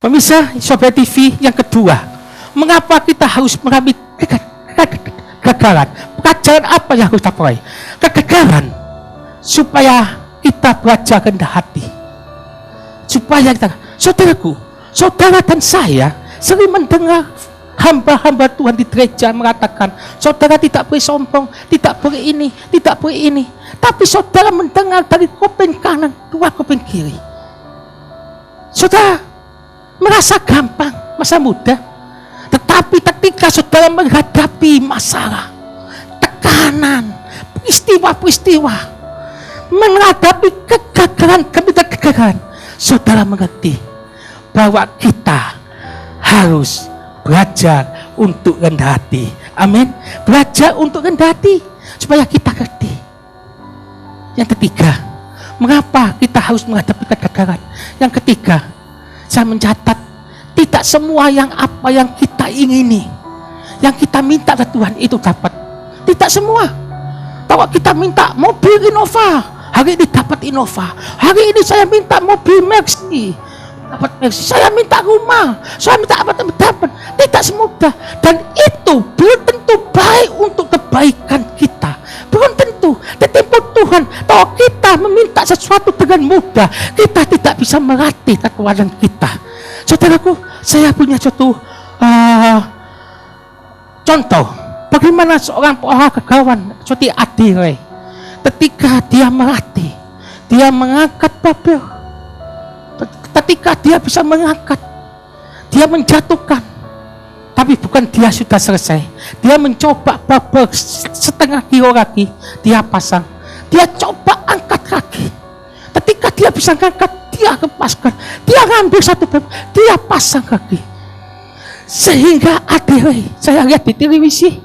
Pemirsa Sobat TV, yang kedua, mengapa kita harus mengalami kegagalan? Pelajaran apa yang harus kita peroleh? Kegagalan supaya kita belajar rendah hati. Supaya kita, saudaraku, saudara dan saya sering mendengar hamba-hamba Tuhan di gereja mengatakan, saudara tidak boleh sombong, tidak boleh ini, tidak boleh ini. Tapi saudara mendengar dari kuping kanan, dua kuping kiri. Saudara merasa gampang, masa muda. Tetapi ketika saudara menghadapi masalah, tekanan, peristiwa-peristiwa, menghadapi kegagalan, saudara mengerti bahwa kita harus belajar untuk rendah hati. Amin. Belajar untuk rendah hati supaya kita ngerti. Yang ketiga, mengapa kita harus menghadapi kegagalan? Yang ketiga, saya mencatat, tidak semua yang apa yang kita ingini, yang kita minta ke Tuhan itu dapat. Tidak semua. Kalau kita minta mobil Innova, hari ini dapat Innova. Hari ini saya minta mobil Mercy, dapat Mercy. Saya minta rumah, saya minta apa dapat. Tidak semudah. Dan itu belum tentu baik untuk kebaikan kita. Belum tentu. Tetapi Tuhan, kalau kita meminta sesuatu dengan mudah, kita tidak bisa melatih kekuatan kita. Saudaraku, saya punya suatu contoh bagaimana seorang kegagalan seperti Adire, ketika dia melatih, dia mengangkat Babel. Ketika dia bisa mengangkat, dia menjatuhkan, tapi bukan dia sudah selesai. Dia mencoba Babel setengah kilo lagi, dia pasang. Dia coba angkat lagi. Ketika dia bisa angkat, dia lepaskan. Dia ngambil satu Babel, dia pasang lagi. Sehingga Adire, saya lihat di televisi,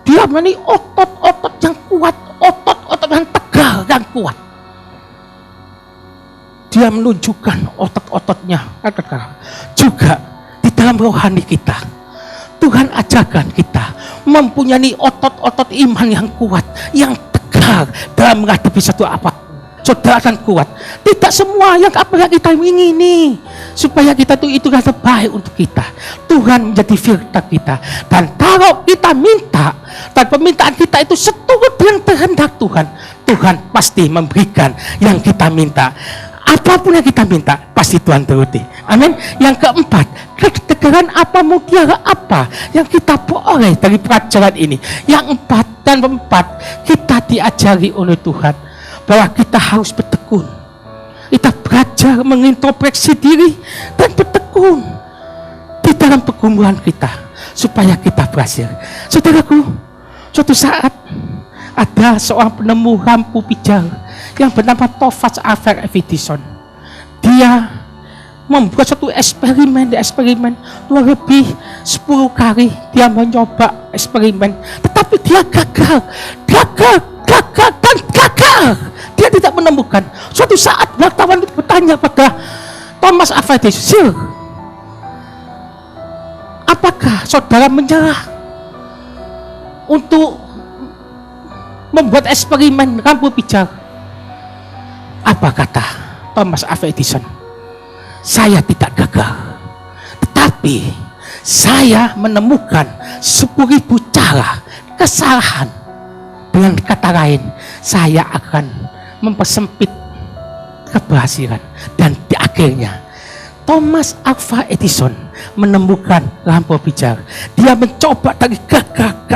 dia memiliki otot-otot yang kuat, otot-otot yang tegar, yang kuat. Dia menunjukkan otot-ototnya juga di dalam rohani kita. Tuhan ajarkan kita mempunyai otot-otot iman yang kuat, yang tegar dalam menghadapi satu apa. Saudara akan kuat. Tidak semua yang apa yang kita ingini supaya kita itu yang terbaik untuk kita. Tuhan menjadi filter kita. Dan kalau kita minta dan permintaan kita itu seturut dengan kehendak Tuhan, Tuhan pasti memberikan yang kita minta. Apapun yang kita minta, pasti Tuhan turuti. Amin. Yang keempat, kegagalan apa, mutiara apa yang kita peroleh dari pelajaran ini. Yang keempat, kita diajari oleh Tuhan bahwa kita harus bertekun. Kita belajar mengintrospeksi diri dan bertekun di dalam pergumulan kita supaya kita berhasil. Saudaraku, suatu saat ada seorang penemu lampu pijar yang bernama Thomas Alva Edison. Dia membuat satu eksperimen lebih 10 kali dia mencoba eksperimen, tetapi dia gagal. Dia tidak menemukan. Suatu saat wartawan itu bertanya pada Thomas Alva Edison, apakah saudara menyerah untuk membuat eksperimen lampu pijar? Apa kata Thomas Alva Edison? Saya tidak gagal, tetapi saya menemukan 10.000 cara kesalahan. Dengan kata lain, saya akan mempersempit keberhasilan. Dan di akhirnya Thomas Alva Edison menemukan lampu pijar. Dia mencoba dari gagal,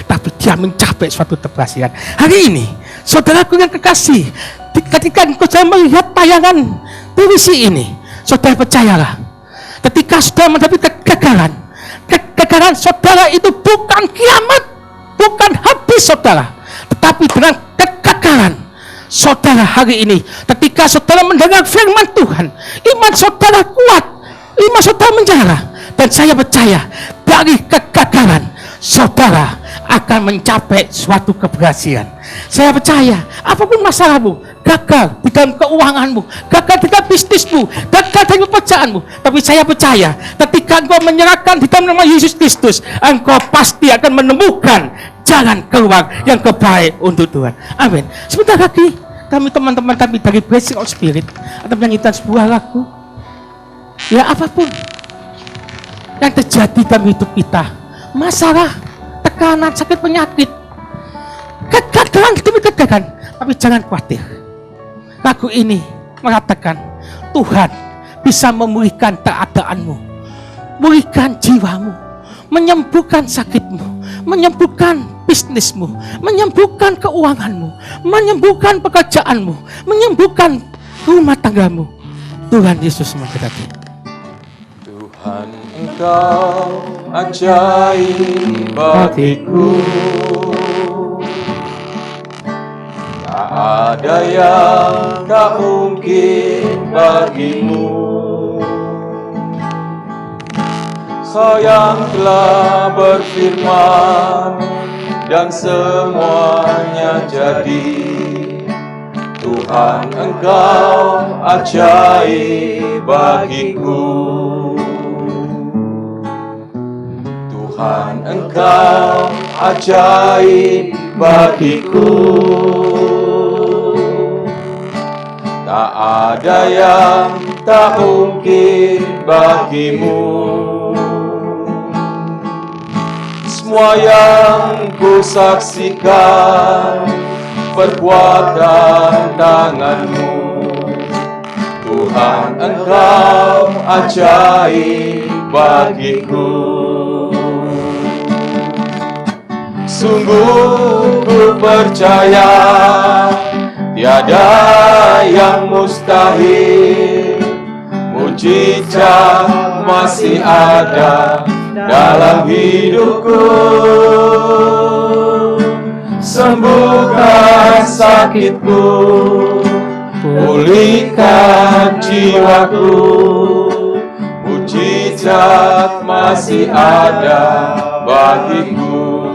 tapi dia mencapai suatu keberhasilan. Hari ini, saudaraku yang kekasih, ketika engkau melihat tayangan televisi ini, saudara percayalah, ketika saudara menghadapi kegagalan saudara itu bukan kiamat, bukan habis saudara, tetapi dengan kegagalan saudara hari ini, ketika saudara mendengar firman Tuhan, iman saudara kuat, iman saudara menjalar, dan saya percaya dari kegagalan saudara akan mencapai suatu keberhasilan. Saya percaya apapun masalahmu, gagal di dalam keuanganmu, gagal di dalam bisnismu, gagal di pekerjaanmu, tapi saya percaya ketika engkau menyerahkan di dalam nama Yesus Kristus, engkau pasti akan menemukan jalan keluar yang terbaik untuk Tuhan. Amin. Sebentar lagi kami teman-teman kami dari Blessing of Spirit akan menyanyikan sebuah lagu. Ya apapun yang terjadi dalam hidup kita, masalah, tekanan, sakit, penyakit, kegagalan demi kegagalan, tapi jangan khawatir. Lagu ini mengatakan Tuhan bisa memulihkan keadaanmu, memulihkan jiwamu, menyembuhkan sakitmu, menyembuhkan bisnismu, menyembuhkan keuanganmu, menyembuhkan pekerjaanmu, menyembuhkan rumah tanggamu. Tuhan Yesus memberkati. Tuhan, Engkau ajaib bagiku, tak ada yang tak mungkin bagimu. Kau yang telah berfirman dan semuanya jadi. Tuhan, Engkau ajaib bagiku. Tuhan, Engkau ajaib bagiku. Tak ada yang tak mungkin bagimu. Semua yang ku saksikan perbuatan tangan-Mu. Tuhan, Engkau ajaib bagiku. Sungguh ku percaya tiada yang mustahil. Mujizat masih ada dalam hidupku. Sembuhkan sakitku, pulihkan jiwaku. Mujizat masih ada bagiku.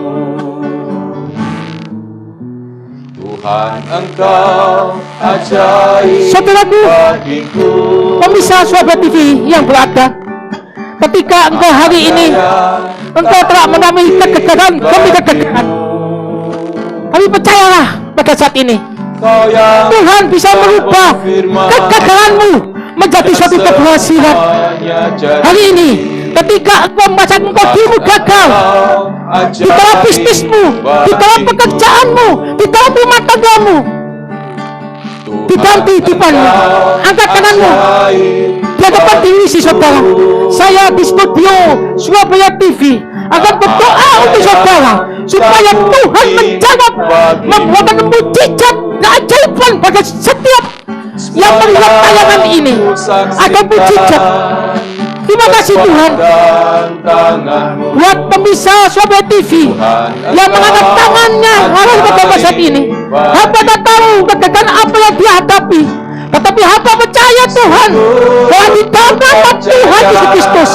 Tuhan, Engkau ajaib Saudaraku, bagiku. pemirsa Sahabat TV yang berada, ketika engkau hari ini engkau telah mengalami kegagalan demi kegagalan, tapi percayalah pada saat ini Tuhan bisa merubah kegagalanmu menjadi suatu keberhasilan. Hari ini ketika engkau merasa engkau dirimu gagal di dalam bisnismu, di dalam pekerjaanmu, di dalam rumah tanggamu, diganti depanmu, angkat kananmu di hadapan diri si saudara. Saya di studio Surabaya TV akan berdoa untuk saudara supaya Tuhan menjawab, membuatkan mujizat keajaiban pada setiap yang melihat tayangan ini. Ada mujizat. Terima kasih Tuhan buat pemirsa Surabaya TV yang mengangkat tangannya harus pada saat ini. Hamba tak tahu kegagalan apa yang dihadapi, tetapi hamba percaya Tuhan bahwa di dalam nama Tuhan Yesus Kristus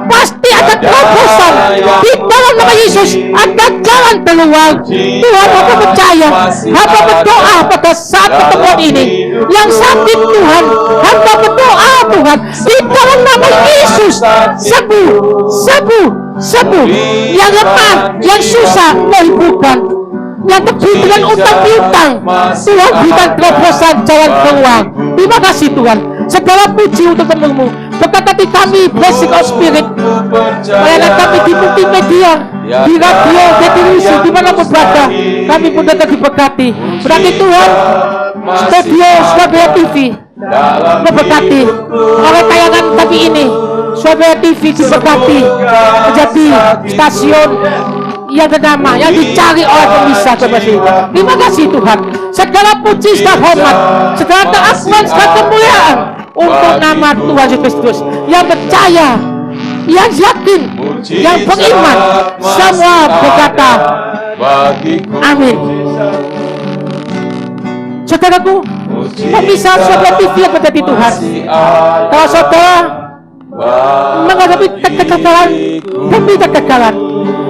pasti ada terobosan. Di dalam nama Yesus ada jalan keluar. Tuhan, hamba percaya, hamba berdoa pada saat pertemuan ini. Yang sakit Tuhan, hamba berdoa Tuhan di dalam nama Yesus sembuh, sembuh, sembuh. Yang lemah, yang susah meliburkan, yang terjun dengan utang piutang, Tuhan berikan terobosan jalan keluar. Terima kasih Tuhan. Segala puji untuk temumu. Berkati kami, blessing of spirit. Pelayanan kami di multimedia, di radio, di televisi, di mana pun berada, kami pun tetap diberkati. Berarti Tuhan, studio Surabaya TV memberkati oleh tayangan kami ini. Surabaya TV diberkati menjadi stasiun yang bernama, yang dicari oleh pemirsa. Terima kasih Tuhan. Segala puji, segala hormat, segala keagungan, segala kemuliaan untuk nama Tuhan Yesus Kristus. Yang percaya, yang yakin, yang beriman, semua berkata amin. Saudaraku, pemirsa Surabaya TV yang menjadi Tuhan, kalau saudara menghadapi kegagalan demi kegagalan,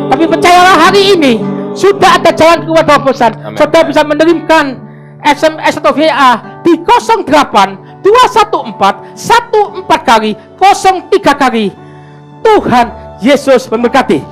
tapi percayalah hari ini sudah ada jalan keluar terobosan. Saudara bisa menerimkan SMS atau WA di 08 214 14 kali 03 kali. Tuhan Yesus memberkati.